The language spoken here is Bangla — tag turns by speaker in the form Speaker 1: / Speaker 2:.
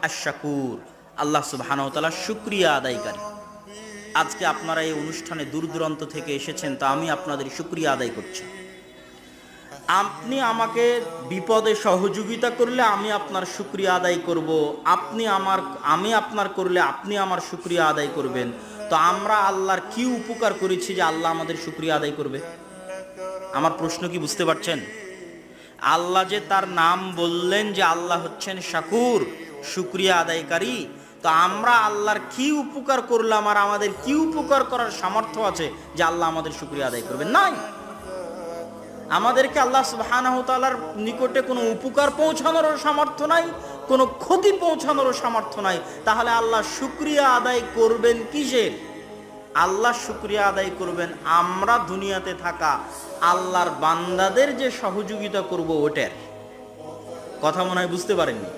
Speaker 1: আশ-শাকুর, আল্লাহ সুবহানাহু ওয়া তাআলা শুকরিয়া আদায়কারী। আজকে আপনারা এই অনুষ্ঠানে দূর দূরান্ত থেকে এসেছেন, তা আমি আপনাদের শুকরিয়া আদায় করছি। আপনি আমাকে বিপদে সহযোগিতা করলে আমি আপনার শুকরিয়া আদায় করব, আমি আপনার করলে আপনি আমার শুকরিয়া আদায় করবেন। তো আমরা আল্লাহর কি উপকার করেছি যে আল্লাহ আমাদের শুকরিয়া আদায় করবে? আমার প্রশ্ন কি বুঝতে পারছেন? আল্লাহ যে তার নাম বললেন যে আল্লাহ হচ্ছেন শাকুর, শুকরিয়া আদায়কারী, তো আমরা আল্লাহর কি উপকার করলাম আর আমাদের কি উপকার করার সামর্থ্য আছে যে আল্লাহ আমাদের শুকরিয়া আদায় করবেন? নাই। আমাদেরকে আল্লাহ সুবহানাহু ওয়া তাআলার নিকটে কোনো উপকার পৌঁছানোরও সামর্থ্য নাই, কোনো ক্ষতি পৌঁছানোরও সামর্থ্য নাই। তাহলে আল্লাহ শুকরিয়া আদায় করবেন কিসের? আল্লাহ শুকরিয়া আদায় করবেন আমরা দুনিয়াতে থাকা আল্লাহর বান্দাদের যে সহযোগিতা করব ওটার। কথা মনে হয় বুঝতে পারেননি।